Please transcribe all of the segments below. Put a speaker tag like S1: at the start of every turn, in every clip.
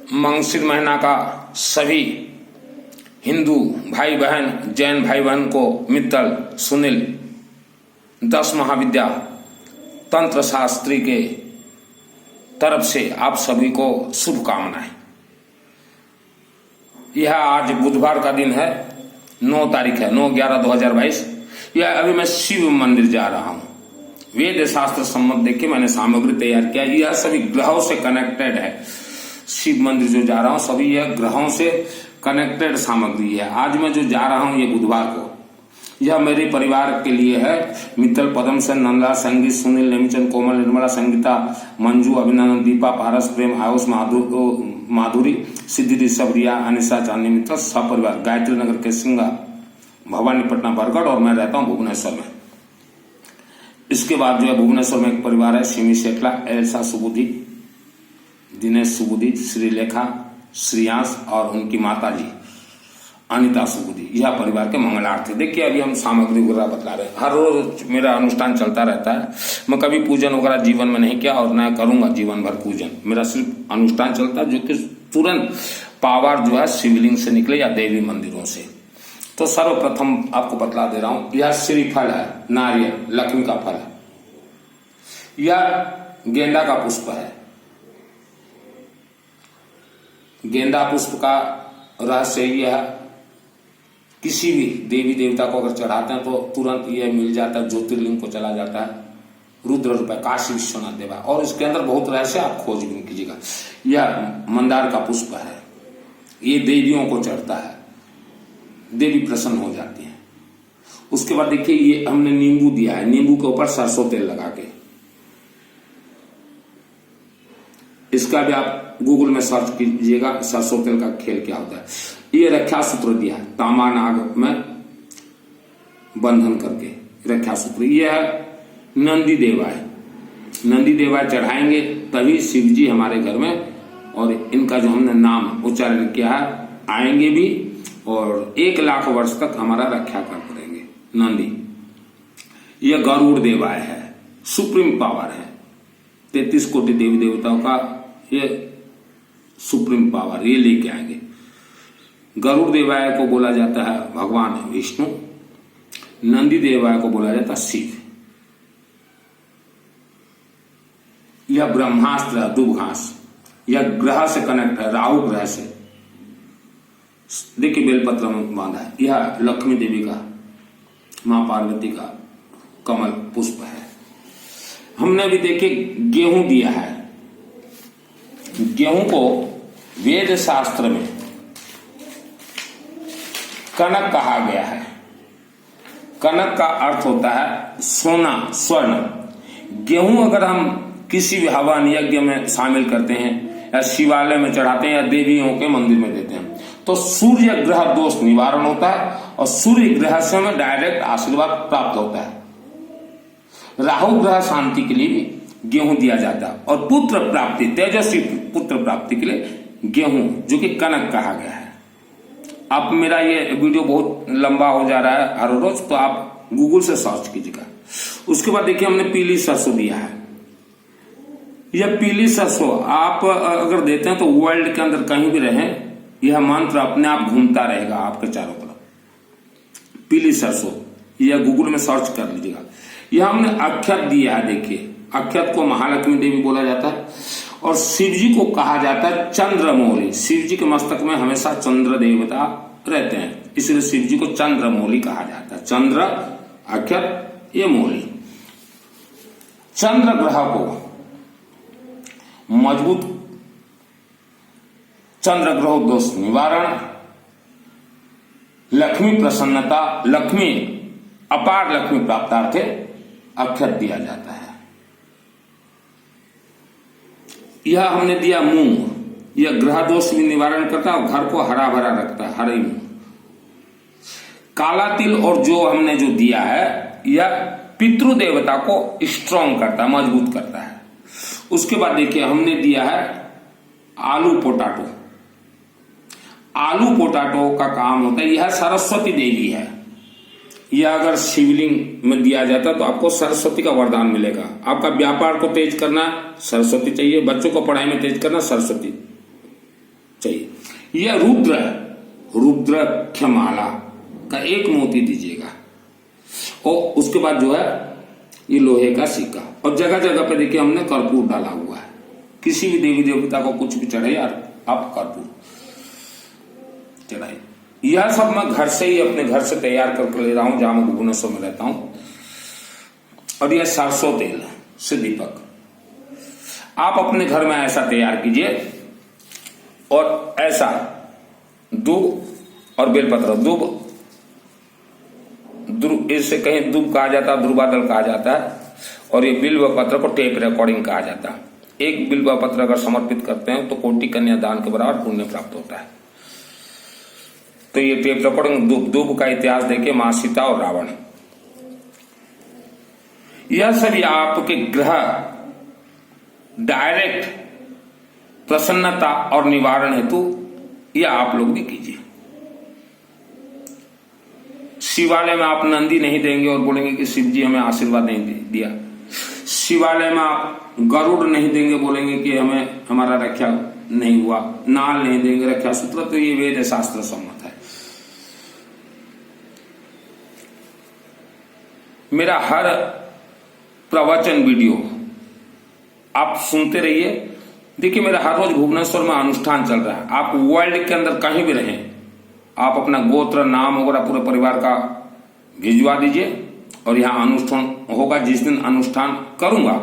S1: मंगशिर महीना का सभी हिंदू भाई बहन, जैन भाई बहन को मित्तल सुनील 10 महाविद्या तंत्र शास्त्री के तरफ से आप सभी को शुभकामनाएं। यह आज बुधवार का दिन है, 9 तारीख है, 9/11/2022। यह अभी मैं शिव मंदिर जा रहा हूं। वेद शास्त्र सम्मत देख के मैंने सामग्री तैयार किया। यह सभी ग्रहों से कनेक्टेड है। शिव मंदिर जो जा रहा हूं सभी यह ग्रहों से कनेक्टेड सामग्री है। आज मैं जो जा रहा हूं ये बुधवार को, यह मेरे परिवार के लिए है। मित्तल, पदम सेन, नंदा, संगीत, सुनील, नेमीचंद, कोमल, निर्मला, संगीता, मंजू, अभिनंदन, दीपा, पारस, प्रेम, आयुष, माधुरी, सिद्धि, ऋषभ, रिया, अनिशा, चांदनी मित्र, सब परिवार गायत्री नगर के सिंगा, भवानीपटना, बरगढ़, और मैं रहता हूँ भुवनेश्वर में। इसके बाद जो है भुवनेश्वर में एक परिवार है, सिमी शेखला, एल्सा सुबुद्धि, दिनेश सुबुद्धि, श्रीलेखा, श्रियांश और उनकी माता जी अनिता सुबुद्धि। यह परिवार के मंगलार्थ। देखिए अभी हम सामग्री वगैरह बतला रहे हैं। हर रोज मेरा अनुष्ठान चलता रहता है। मैं कभी पूजन वगैरह जीवन में नहीं किया और न करूंगा जीवन भर पूजन। मेरा सिर्फ अनुष्ठान चलता है जो कि तुरंत पावर जो है शिवलिंग से निकले या देवी मंदिरों से। तो सर्वप्रथम आपको बतला दे रहा हूं, यह श्रीफल है, नारियल, लक्ष्मी का फल है। यह गेंदा का पुष्प है। गेंदा पुष्प का रहस्य यह है, किसी भी देवी देवता को अगर चढ़ाते हैं तो तुरंत यह मिल जाता है, ज्योतिर्लिंग को चला जाता है। रुद्र रूप है, काशी विश्वनाथ देवा। और इसके अंदर बहुत रहस्य, आप खोजबीन कीजिएगा। यह मंदार का पुष्प है। ये देवियों को चढ़ता है, देवी प्रसन्न हो जाती है। उसके बाद देखिए ये हमने नींबू दिया है। नींबू के ऊपर सरसों तेल लगा के, इसका भी आप गूगल में सर्च कीजिएगा सरसों तेल का खेल क्या होता है। ये रक्षा सूत्र दिया है, तामा नाग में बंधन करके रक्षा सूत्र। यह है नंदी देवा है। नंदी देवा चढ़ाएंगे तभी शिव जी हमारे घर में, और इनका जो हमने नाम उच्चारण किया है आएंगे भी, और 1 लाख वर्ष तक हमारा रक्षा कर करेंगे। नंदी। यह गरुड़ देवाय है, सुप्रीम पावर है। 33 कोटि देवी देवताओं का ये सुप्रीम पावर ये लेके आएंगे। गरुड़ देवाय को बोला जाता है भगवान विष्णु, नंदी देवाय को बोला जाता है शिव। यह ब्रह्मास्त्र है, दुब घास। यह ग्रह से कनेक्ट है, राहु ग्रह से। देखिए बेलपत्र में बांधा है। यह लक्ष्मी देवी का, मां पार्वती का कमल पुष्प है। हमने भी देखिए गेहूं दिया है। गेहूं को वेद शास्त्र में कनक कहा गया है। कनक का अर्थ होता है सोना, स्वर्ण। गेहूं अगर हम किसी भी हवन यज्ञ में शामिल करते हैं या शिवालय में चढ़ाते हैं या देवियों के मंदिर में देते हैं तो सूर्य ग्रह दोष निवारण होता है और सूर्य ग्रह से हमें डायरेक्ट आशीर्वाद प्राप्त होता है। राहु ग्रह शांति के लिए भी गेहूं दिया जाता है, और पुत्र प्राप्ति, तेजस्वी पुत्र प्राप्ति के लिए गेहूं, जो कि कनक कहा गया है। आप मेरा ये वीडियो बहुत लंबा हो जा रहा है हर रोज, तो आप गूगल से सर्च कीजिएगा। उसके बाद देखिए हमने पीली सरसों दिया है। यह पीली सरसों आप अगर देते हैं तो वर्ल्ड के अंदर कहीं भी रहें, यह मंत्र अपने आप घूमता रहेगा आपके चारों तरफ। पीली सरसों, यह गूगल में सर्च कर लीजिएगा। यह हमने अक्षत दिया है। देखिए अक्षत को महालक्ष्मी देवी बोला जाता है, और शिव जी को कहा जाता है चंद्रमौली। शिव जी के मस्तक में हमेशा चंद्र देवता रहते हैं, इसलिए शिव जी को चंद्रमौली कहा जाता है। चंद्र, अक्षत, ये मौली। चंद्र ग्रह को मजबूत, चंद्र ग्रह दोष निवारण, लक्ष्मी प्रसन्नता, लक्ष्मी अपार लक्ष्मी प्राप्तार्थे अक्षत दिया जाता है। यह हमने दिया मूंग। यह ग्रह दोष भी निवारण करता है और घर को हरा भरा रखता है, हरे मूंग। काला तिल और जो हमने जो दिया है यह पितृदेवता को स्ट्रांग करता है, मजबूत करता है। उसके बाद देखिए हमने दिया है आलू पोटाटो। आलू पोटाटो का काम होता है, यह सरस्वती देवी है। यह अगर शिवलिंग में दिया जाता तो आपको सरस्वती का वरदान मिलेगा। आपका व्यापार को तेज करना सरस्वती चाहिए, बच्चों को पढ़ाई में तेज करना सरस्वती। यह रुद्र है, रुद्राक्षमाला का एक मोती दीजिएगा। और उसके बाद जो है ये लोहे का सिक्का, और जगह जगह पे देखिए हमने कर्पूर डाला हुआ है। किसी भी देवी देवता को कुछ भी चढ़ाइए आप कर्पूर चढ़ाइए। यह सब मैं घर से ही अपने घर से तैयार करके ले रहा हूं, जहां मैं भुवनेश्वर में रहता हूं। और यह सरसों तेल से दीपक आप अपने घर में ऐसा तैयार कीजिए। और ऐसा दूब और बेलपत्र, दूब इससे कहीं दूब कहा जाता है, ध्रुवादल कहा जाता है, और ये बिल्व पत्र को टेप रिकॉर्डिंग कहा जाता है। एक बिल्व पत्र अगर समर्पित करते हैं तो कोटि कन्या दान के बराबर पुण्य प्राप्त होता है। तो ये टेप रिकॉर्डिंग दूब का इतिहास देखिए, मां सीता और रावण, यह सभी आपके ग्रह डायरेक्ट प्रसन्नता और निवारण हेतु यह आप लोग भी कीजिए। शिवालय में आप नंदी नहीं देंगे और बोलेंगे कि शिव जी हमें आशीर्वाद नहीं दिया। शिवालय में आप गरुड़ नहीं देंगे, बोलेंगे कि हमें हमारा रक्षा नहीं हुआ। नाल नहीं देंगे, रक्षा सूत्र, तो ये वेद शास्त्र सम्मत है। मेरा हर प्रवचन वीडियो आप सुनते रहिए। देखिए मेरा हर रोज भुवनेश्वर में अनुष्ठान चल रहा है। आप वर्ल्ड के अंदर कहीं भी रहें, आप अपना गोत्र नाम वगैरह पूरे परिवार का भिजवा दीजिए, और यहाँ अनुष्ठान होगा। जिस दिन अनुष्ठान करूंगा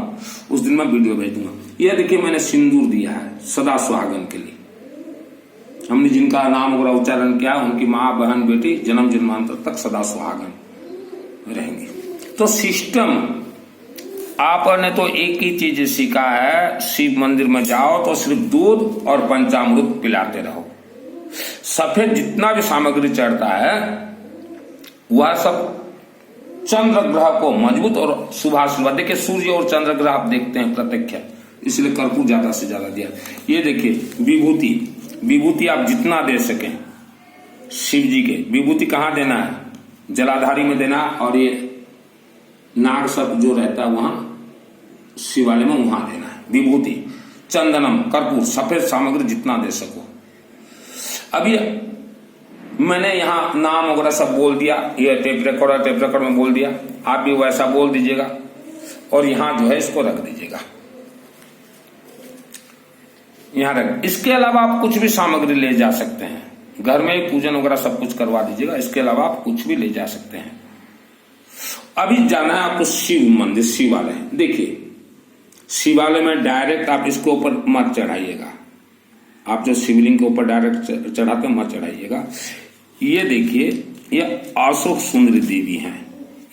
S1: उस दिन मैं वीडियो भेज दूंगा। यह देखिए मैंने सिंदूर दिया है सदा सुहागन के लिए। हमने जिनका नाम वगैरह उच्चारण किया उनकी माँ बहन बेटी जन्म जन्मांतर तक सदा सुहागन रहेंगे। तो सिस्टम आपने तो एक ही चीज सीखा है, शिव मंदिर में जाओ तो सिर्फ दूध और पंचामृत पिलाते रहो। सफेद जितना भी सामग्री चढ़ता है वह सब चंद्र ग्रह को मजबूत और शुभाशुभ। देखिए सूर्य और चंद्र ग्रह आप देखते हैं प्रत्यक्ष, इसलिए कर्पूर ज्यादा से ज्यादा दिया। ये देखिए विभूति, विभूति आप जितना दे सकें शिव जी के। विभूति कहाँ देना है? जलाधारी में देना, और ये नाग सर्प जो रहता है वहां शिवालय में वहां देना है विभूति। चंदनम, कर्पूर, सफेद सामग्री जितना दे सको। अभी मैंने यहाँ नाम वगैरह सब बोल दिया, ये टेप रिकॉर्ड में बोल दिया, आप भी वैसा बोल दीजिएगा। और यहाँ जो है इसको रख दीजिएगा, यहाँ रख। इसके अलावा आप कुछ भी सामग्री ले जा सकते हैं, घर में ही पूजन वगैरह सब कुछ करवा दीजिएगा। इसके अलावा आप कुछ भी ले जा सकते हैं। अभी जाना है आपको शिव मंदिर, शिवालय। देखिए शिवालय में डायरेक्ट आप इसके ऊपर मत चढ़ाइएगा। आप जो शिवलिंग के ऊपर डायरेक्ट चढ़ाते हैं मत चढ़ाइएगा। ये देखिए ये अशोक सुंदरी देवी हैं,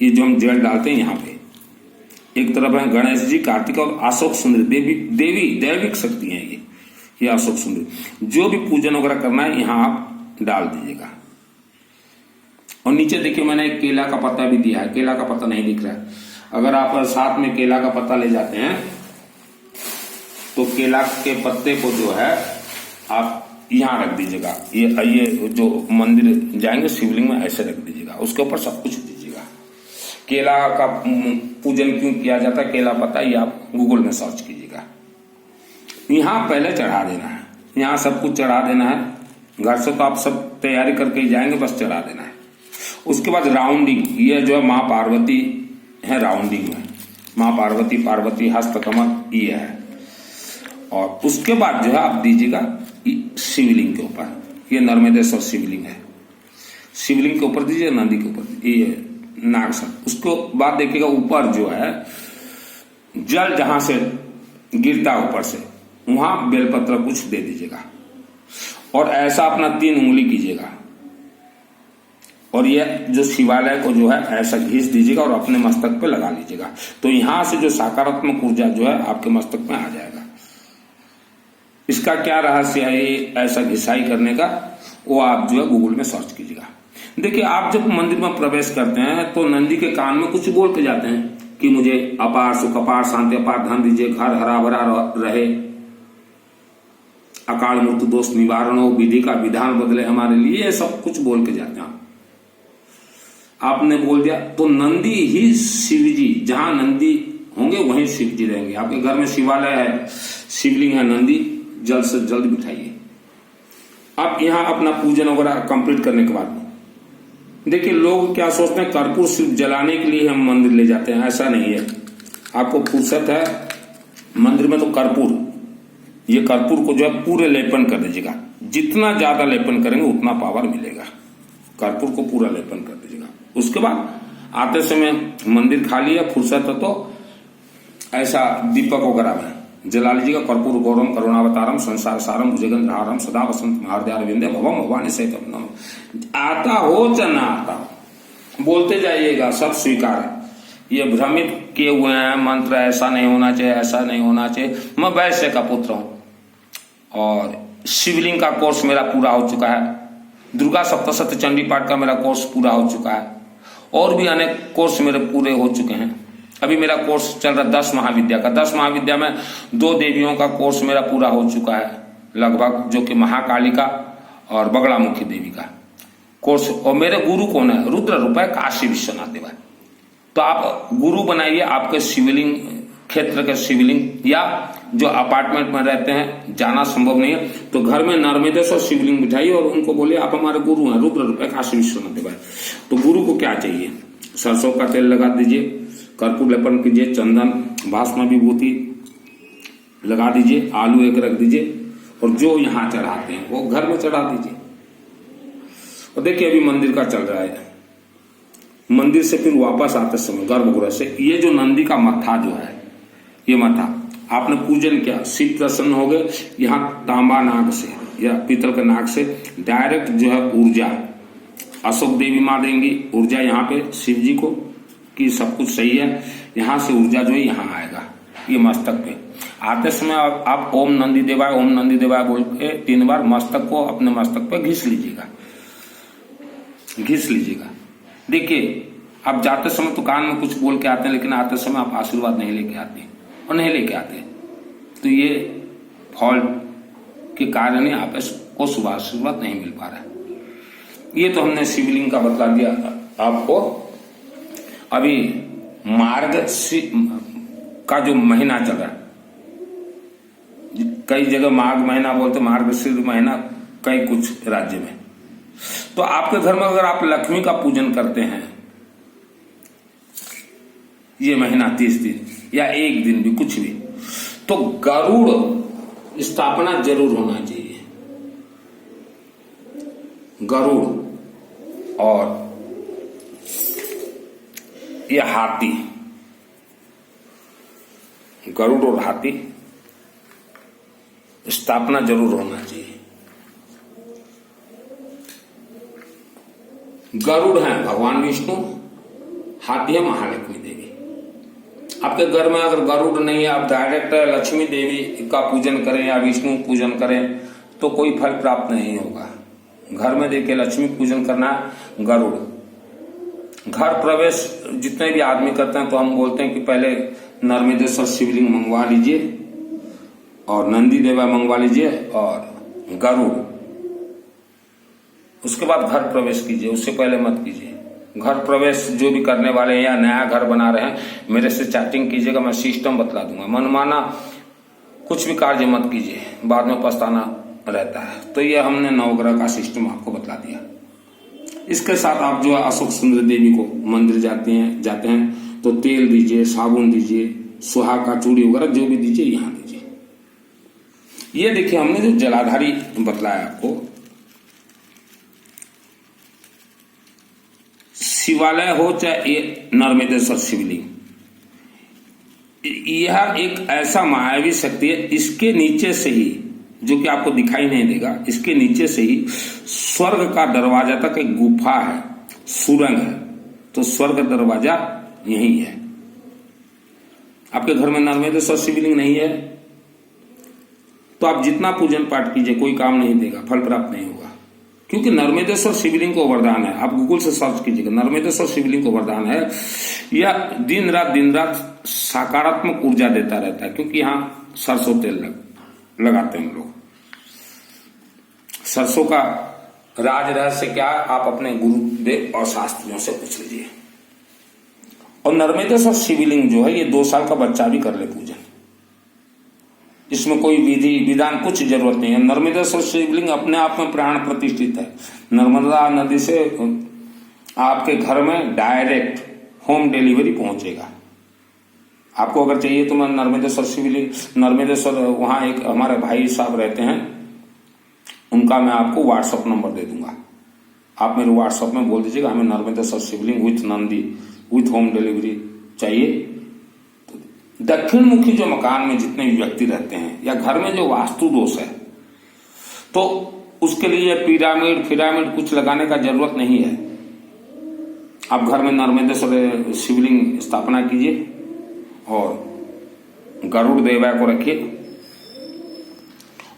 S1: ये जो हम जल डालते हैं यहाँ पे। एक तरफ है गणेश जी, कार्तिक, और अशोक सुंदरी देवी दैविक शक्ति है ये अशोक सुंदरी। जो भी पूजन वगैरह करना है यहाँ आप डाल दीजिएगा। और नीचे देखिए मैंने एक केला का पत्ता भी दिया है। केला का पत्ता नहीं दिख रहा है, अगर आप साथ में केला का पत्ता ले जाते हैं तो केला के पत्ते को जो है आप यहाँ रख दीजिएगा। ये जो मंदिर जाएंगे शिवलिंग में ऐसे रख दीजिएगा, उसके ऊपर सब कुछ दीजिएगा। केला का पूजन क्यों किया जाता है, केला पत्ता, ये आप गूगल में सर्च कीजिएगा। यहाँ पहले चढ़ा देना है, यहाँ सब कुछ चढ़ा देना है। घर से तो आप सब तैयारी करके ही जाएंगे, बस चढ़ा देना है। उसके बाद राउंडिंग, ये जो है माँ पार्वती है राउंडिंग में, माँ पार्वती, पार्वती हस्त कमल ये है। और उसके बाद जो है आप दीजिएगा शिवलिंग के ऊपर, ये नर्मदेश्वर शिवलिंग है, शिवलिंग के ऊपर दीजिए, नंदी के ऊपर, ये नाग सब। उसके बाद देखिएगा ऊपर जो है जल जहां से गिरता ऊपर से वहां बेलपत्र कुछ दे दीजिएगा। और ऐसा अपना 3 उंगली कीजिएगा, और ये जो शिवालय को जो है ऐसा घिस दीजिएगा और अपने मस्तक पे लगा लीजिएगा। तो यहां से जो सकारात्मक ऊर्जा जो है आपके मस्तक में आ जाएगा। इसका क्या रहस्य है ये ऐसा घिसाई करने का, वो आप जो है गूगल में सर्च कीजिएगा। देखिए आप जब मंदिर में प्रवेश करते हैं तो नंदी के कान में कुछ बोल के जाते हैं कि मुझे अपार सुख, अपार शांति, अपार धन दीजिए, घर हरा भरा रहे, अकाल मृत्यु दोष निवारण हो, विधि का विधान बदले हमारे लिए, ये सब कुछ बोल के जाते हैं। आपने बोल दिया तो नंदी ही शिव जी, जहां नंदी होंगे वहीं शिव जी रहेंगे। आपके घर में शिवालय है, शिवलिंग है, नंदी जल्द से जल्द बिठाइए। आप यहाँ अपना पूजन वगैरह कंप्लीट करने के बाद देखिए, लोग क्या सोचते हैं कर्पूर सिर्फ जलाने के लिए हम मंदिर ले जाते हैं, ऐसा नहीं है। आपको फुर्सत है मंदिर में तो कर्पूर, ये कर्पूर को जो है पूरे लेपन कर दीजिएगा। जितना ज्यादा लेपन करेंगे उतना पावर मिलेगा। कर्पूर को पूरा लेपन कर दीजिएगा। उसके बाद आते समय मंदिर खाली है, फुर्सत है तो ऐसा दीपक वगैरह में जला लीजिएगा। कर्पूर गौरम करुणावतारम संसार सारम भुजगंधारम सदा वसंत महारद्यार विंध्य भवम भवानी से आता हो चाहे ना आता हो, बोलते जाइएगा, सब स्वीकार है। ये भ्रमित किए हुए हैं मंत्र ऐसा नहीं होना चाहिए, ऐसा नहीं होना चाहिए। मैं वैश्य का पुत्र हूं और शिवलिंग का कोर्स मेरा पूरा हो चुका है। दुर्गा सप्तशती चंडी पाठ का मेरा कोर्स पूरा हो चुका है और भी अनेक कोर्स मेरे पूरे हो चुके हैं। अभी मेरा कोर्स चल रहा 10 महाविद्या का। 10 महाविद्या में 2 देवियों का कोर्स मेरा पूरा हो चुका है लगभग, जो कि महाकालिका और बगड़ामुखी देवी का कोर्स। और मेरे गुरु कौन है? रुद्र रूप है काशी विश्वनाथ देवा। तो आप गुरु बनाइए आपके शिवलिंग क्षेत्र के शिवलिंग, या जो अपार्टमेंट में रहते हैं जाना संभव नहीं है तो घर में नर्मदेश्वर शिवलिंग बिठाइए और उनको बोलिए आप हमारे गुरु हैं, रुद्र रूप है काशी विश्वनाथ देवा। तो गुरु को क्या चाहिए? सरसों का तेल लगा दीजिए, कर्पूर लेपन कीजिए, चंदन भस्म विभूति लगा दीजिए, आलू एक रख दीजिए और जो यहाँ चढ़ाते हैं वो घर में चढ़ा दीजिए। और देखिए अभी मंदिर का चल रहा है, मंदिर से फिर वापस आते समय गर्भगृह से ये जो नंदी का मत्था जो है, ये मत्था आपने पूजन किया, शिव प्रसन्न हो गए। यहाँ तांबा नाग से या पीतल के नाग से डायरेक्ट जो है ऊर्जा अशोक देवी माँ देंगी ऊर्जा यहाँ पे शिव जी को कि सब कुछ सही है। यहाँ से ऊर्जा जो है यहाँ आएगा ये मस्तक पे। आते समय आप ओम नंदी देवाय बोल के 3 बार मस्तक को अपने मस्तक पे घिस लीजिएगा। देखिए आप जाते समय तो कान में कुछ बोल के आते हैं, लेकिन आते समय आप आशीर्वाद नहीं लेके आते और नहीं लेके आते, तो ये फॉल्ट के कारण ही आपको शुभ आशीर्वाद नहीं मिल पा रहा है। ये तो हमने शिवलिंग का बतला दिया आपको। अभी मार्ग का जो महीना चल रहा है, कई जगह माघ महीना बोलते, मार्गशीर्ष महीना कई कुछ राज्य में। तो आपके घर में अगर आप लक्ष्मी का पूजन करते हैं ये महीना 30 दिन या 1 दिन भी कुछ भी, तो गरुड़ स्थापना जरूर होना चाहिए। गरुड़ और ये हाथी, गरुड़ और हाथी स्थापना जरूर होना चाहिए। गरुड़ है भगवान विष्णु, हाथी है महालक्ष्मी देवी। आपके घर में अगर गरुड़ नहीं है, आप डायरेक्ट लक्ष्मी देवी का पूजन करें या विष्णु पूजन करें तो कोई फल प्राप्त नहीं होगा। घर में देखिए लक्ष्मी पूजन करना है, गरुड़। घर प्रवेश जितने भी आदमी करते हैं तो हम बोलते हैं कि पहले नर्मदेश्वर शिवलिंग मंगवा लीजिए और नंदी देवा मंगवा लीजिए और गरुड़, उसके बाद घर प्रवेश कीजिए, उससे पहले मत कीजिए। घर प्रवेश जो भी करने वाले हैं या नया घर बना रहे हैं, मेरे से चैटिंग कीजिएगा, मैं सिस्टम बतला दूंगा। मनमाना कुछ भी कार्य मत कीजिए, बाद में पछताना रहता है। तो ये हमने नवग्रह का सिस्टम आपको बतला दिया। इसके साथ आप जो है अशोक सुंदर देवी को मंदिर जाते हैं तो तेल दीजिए, साबुन दीजिए, सुहाग का चूड़ी वगैरह जो भी दीजिए यहाँ दीजिए। ये देखिए हमने जो जलाधारी बतलाया आपको, शिवालय हो चाहे ये नर्मदेश्वर शिवलिंग, यह एक ऐसा मायावी शक्ति है। इसके नीचे से ही, जो कि आपको दिखाई नहीं देगा, इसके नीचे से ही स्वर्ग का दरवाजा तक एक गुफा है, सुरंग है। तो स्वर्ग दरवाजा यही है। आपके घर में नर्मदेश्वर शिवलिंग नहीं है तो आप जितना पूजन पाठ कीजिए कोई काम नहीं देगा, फल प्राप्त नहीं होगा। क्योंकि नर्मदेश्वर शिवलिंग को वरदान है। आप गूगल से सर्च कीजिएगा, नर्मदेश्वर शिवलिंग को वरदान है। यह दिन रात सकारात्मक ऊर्जा देता रहता है। क्योंकि यहाँ सरसों तेल लगाते हैं लोग। सरसों का राज रहस्य क्या है, आप अपने गुरुदेव और शास्त्रियों से पूछ लीजिए। और नर्मदेश्वर शिवलिंग जो है ये 2 साल का बच्चा भी कर ले पूजन। इसमें कोई विधि विधान कुछ जरूरत नहीं है। नर्मदेश्वर शिवलिंग अपने आप में प्राण प्रतिष्ठित है। नर्मदा नदी से आपके घर में डायरेक्ट होम डिलीवरी पहुंचेगा। आपको अगर चाहिए तो मैं नर्मदेश्वर शिवलिंग, नर्मदेश्वर वहां एक हमारे भाई साहब रहते हैं, उनका मैं आपको व्हाट्सएप नंबर दे दूंगा। आप मेरे व्हाट्सएप में बोल दीजिएगा हमें Narmadeshwar shivling with Nandi with home delivery चाहिए। दक्षिण मुखी जो मकान में जितने व्यक्ति रहते हैं या घर में जो वास्तु दोष है, तो उसके लिए पिरामिड कुछ लगाने का जरूरत नहीं है। आप घर में नर्मदेश्वर शिवलिंग स्थापना कीजिए और गरुड़ देवा को रखिए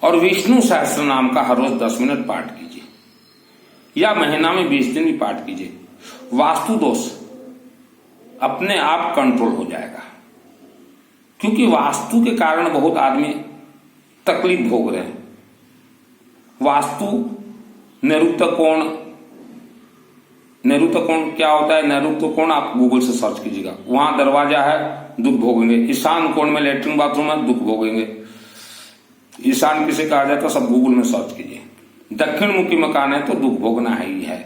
S1: और विष्णु सहस्त्र नाम का हर रोज 10 मिनट पाठ कीजिए या महीना में 20 दिन भी पाठ कीजिए। वास्तु दोष अपने आप कंट्रोल हो जाएगा, क्योंकि वास्तु के कारण बहुत आदमी तकलीफ भोग रहे हैं। वास्तु नैऋत्य कोण क्या होता है? नैऋत्य कोण आप गूगल से सर्च कीजिएगा, वहां दरवाजा है, दुख भोगेंगे। ईशान कोण में लेटरिन बाथरूम है, दुख भोगेंगे। ईशान किसे कहा जाता है? सब गूगल में सर्च कीजिए। दक्षिण मुखी मकान है तो दुख भोगना ही है।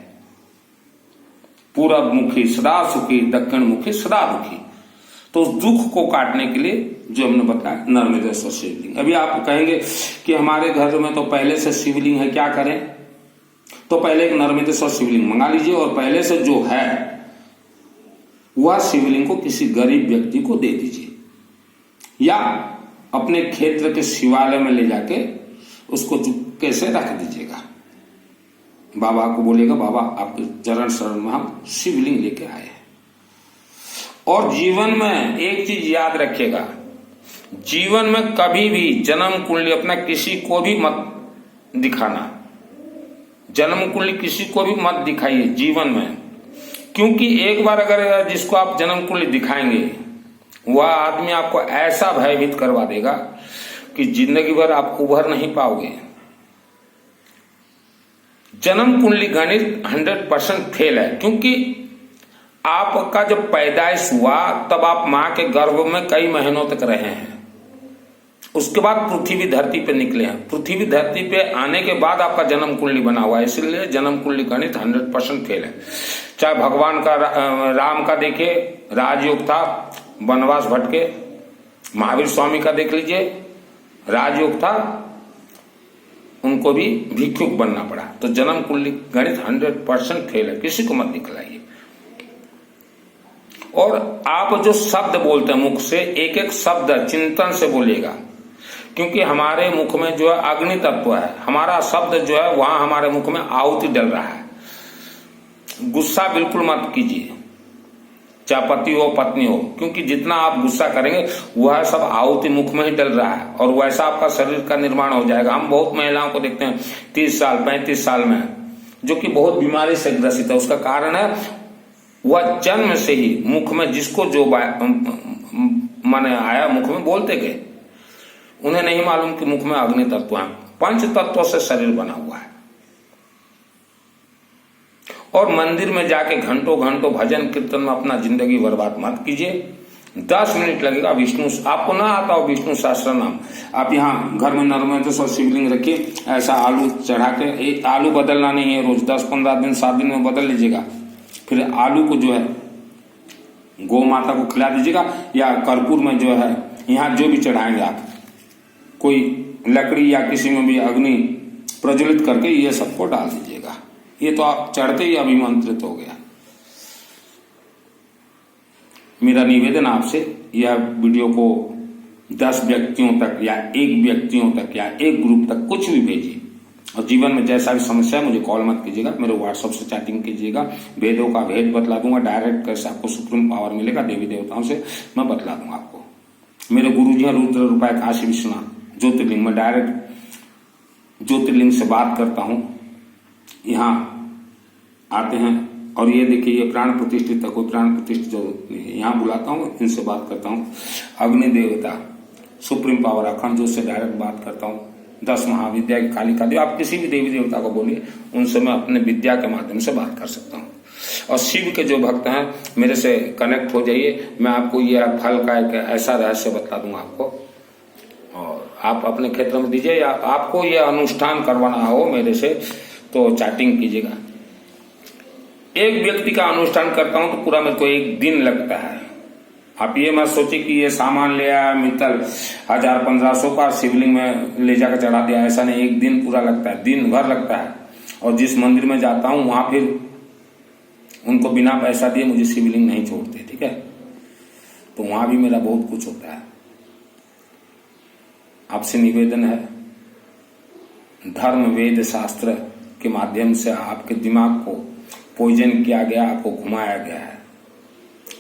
S1: पूरब मुखी सदा सुखी, दक्षिण मुखी सदा दुखी। तो उस दुख को काटने के लिए जो हमने बताया नर्मदेश्वर शिवलिंग। अभी आप कहेंगे कि हमारे घर में तो पहले से शिवलिंग है, क्या करें? तो पहले एक नर्मदेश्वर शिवलिंग मंगा लीजिए और पहले से जो है वह शिवलिंग को किसी गरीब व्यक्ति को दे दीजिए या अपने क्षेत्र के शिवालय में ले जाके उसको चुपके से रख दीजिएगा। बाबा को बोलेगा बाबा आपके चरण शरण में हम शिवलिंग लेके आए हैं। और जीवन में एक चीज याद रखिएगा, जीवन में कभी भी जन्म कुंडली अपना किसी को भी मत दिखाना। जन्म कुंडली किसी को भी मत दिखाइए जीवन में, क्योंकि एक बार अगर जिसको आप जन्म कुंडली दिखाएंगे वह आदमी आपको ऐसा भयभीत करवा देगा कि जिंदगी भर आप उभर नहीं पाओगे। जन्म कुंडली गणित 100% फेल है, क्योंकि आपका जब पैदाइश हुआ तब आप मां के गर्भ में कई महीनों तक रहे हैं। उसके बाद पृथ्वी धरती पे निकले हैं। पृथ्वी धरती पे आने के बाद आपका जन्म कुंडली बना हुआ है, इसलिए जन्म कुंडली गणित 100% फेल है। चाहे भगवान का राम का देखिए, राजयोग था, वनवास भटके। महावीर स्वामी का देख लीजिए, राजयोग था, उनको भी भिक्षुक बनना पड़ा। तो जन्म कुंडली गणित 100% फेल है, किसी को मत दिखलाइए। और आप जो शब्द बोलते हैं मुख से, एक एक शब्द चिंतन से बोलिएगा, क्योंकि हमारे मुख में जो है अग्नि तत्व है। हमारा शब्द जो है वहां हमारे मुख में आहुति डल रहा है। गुस्सा बिल्कुल मत कीजिए, चाहे पति हो पत्नी हो, क्योंकि जितना आप गुस्सा करेंगे वह सब आहुति मुख में ही डल रहा है और वैसा आपका शरीर का निर्माण हो जाएगा। हम बहुत महिलाओं को देखते हैं 30 साल 35 साल में जो कि बहुत बीमारी से ग्रसित है। उसका कारण है वह जन्म से ही मुख में जिसको जो माने आया मुख में बोलते गए, उन्हें नहीं मालूम कि मुख में अग्नि तत्व है। 5 तत्वों से शरीर बना हुआ है। और मंदिर में जाके घंटों घंटों भजन कीर्तन में अपना जिंदगी बर्बाद मत कीजिए। 10 मिनट लगेगा। विष्णु आपको ना आता हो विष्णु सहस्त्र नाम, आप यहाँ घर में नर्मदेश्वर शिवलिंग रखिए, ऐसा आलू चढ़ा के, आलू बदलना नहीं है रोज, 10-15 दिन 7 दिन में बदल लीजिएगा। फिर आलू को जो है गौ माता को खिला दीजिएगा या कर्पूर में जो है, यहाँ जो भी चढ़ाएंगे आप, कोई लकड़ी या किसी में भी अग्नि प्रज्वलित करके ये सबको डाल दीजिएगा। ये तो आप चढ़ते ही अभिमंत्रित हो गया। मेरा निवेदन आपसे, यह वीडियो को 10 व्यक्तियों तक या 1 व्यक्तियों तक या 1 ग्रुप तक कुछ भी भेजिए। और जीवन में जैसा भी समस्या है मुझे कॉल मत कीजिएगा, मेरे व्हाट्सएप से चैटिंग कीजिएगा। वेदों का भेद बतला दूंगा, डायरेक्ट कैसे आपको सुप्रीम पावर मिलेगा देवी देवताओं से मैं बतला दूंगा आपको। मेरे गुरु जी हैं रुद्र रूपाय काशी विश्वनाथ ज्योतिर्लिंग में, डायरेक्ट ज्योतिर्लिंग से बात करता हूँ। यहाँ आते हैं और ये देखिए ये प्राण प्रतिष्ठित है, कोई प्राण प्रतिष्ठित जरूरत नहीं है। यहाँ बुलाता हूँ, इनसे बात करता हूँ। अग्नि देवता सुप्रीम पावर अखंड ज्योत से डायरेक्ट बात करता हूँ। 10 महाविद्या की कालिका देवी, आप किसी भी देवी देवता को बोलिए, उनसे मैं अपने विद्या के माध्यम से बात कर सकता हूँ। और शिव के जो भक्त हैं मेरे से कनेक्ट हो जाइए, मैं आपको यह फल का एक ऐसा रहस्य बतला दूंगा आपको। और आप अपने क्षेत्र में दीजिए, या आपको ये अनुष्ठान करवाना हो मेरे से तो चैटिंग कीजिएगा। एक व्यक्ति का अनुष्ठान करता हूं तो पूरा मेरे को 1 दिन लगता है। आप ये मत सोचिए कि ये सामान ले आया मित्तल 1000-1500 का शिवलिंग में ले जाकर चढ़ा दिया, ऐसा नहीं। 1 दिन पूरा लगता है, दिन भर लगता है। और जिस मंदिर में जाता हूं वहां फिर उनको बिना पैसा दिए मुझे शिवलिंग नहीं छोड़ते, ठीक है। तो वहां भी मेरा बहुत कुछ होता है। आपसे निवेदन है, धर्म वेद शास्त्र के माध्यम से आपके दिमाग को पॉइजन किया गया, आपको घुमाया गया है।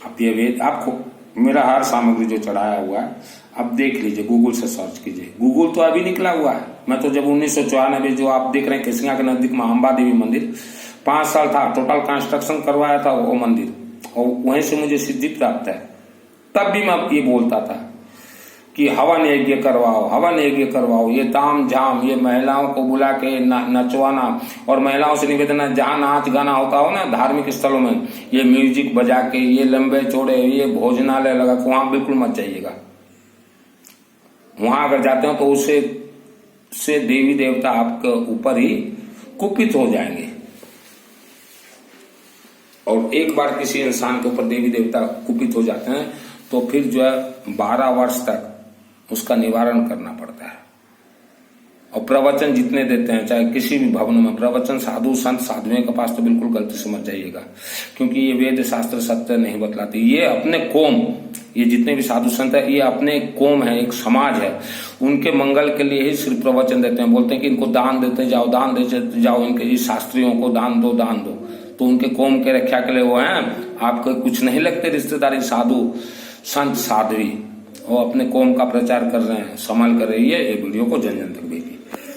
S1: आप ये वेद, आपको मेरा हर सामग्री जो चढ़ाया हुआ है आप देख लीजिए, गूगल से सर्च कीजिए। गूगल तो अभी निकला हुआ है। मैं तो जब 1994 जो आप देख रहे हैं केसिंगा के नजदीक में अंबा देवी मंदिर, 5 साल था, टोटल कंस्ट्रक्शन करवाया था वो मंदिर, और वहीं से मुझे सिद्धि प्राप्त है। तब भी मैं ये बोलता था कि हवन यज्ञ करवाओ, हवन यज्ञ करवाओ, ये ताम झाम, ये महिलाओं को बुला के नचवाना, और महिलाओं से निवेदन है जहां नाच गाना होता हो ना धार्मिक स्थलों में, ये म्यूजिक बजा के, ये लंबे चौड़े, ये भोजनालय लगा के वहां बिल्कुल मत जाइएगा। वहां अगर जाते हो तो उससे देवी देवता आपके ऊपर ही कुपित हो जाएंगे। और एक बार किसी इंसान के ऊपर देवी देवता कुपित हो जाते हैं तो फिर जो है 12 वर्ष तक उसका निवारण करना पड़ता है। और प्रवचन जितने देते हैं, चाहे किसी भी भवन में प्रवचन, साधु संत साधुओं के पास तो बिल्कुल गलती से मत जाइएगा, क्योंकि ये वेद शास्त्र सत्य नहीं बतलाते। ये अपने कौम, ये जितने भी साधु संत है, ये अपने कौम है, एक समाज है, उनके मंगल के लिए ही सिर्फ प्रवचन देते हैं। बोलते हैं कि इनको दान देते जाओ, दान देते जाओ, इनके शास्त्रियों को दान दो, दान दो। तो उनके कौम के रक्षा के लिए वो हैं, आपको कुछ नहीं लगते रिश्तेदारी, साधु संत साध्वी, वो अपने कौम का प्रचार कर रहे हैं, संभाल कर रही है। ये वीडियो को जन जन तक भेजिए।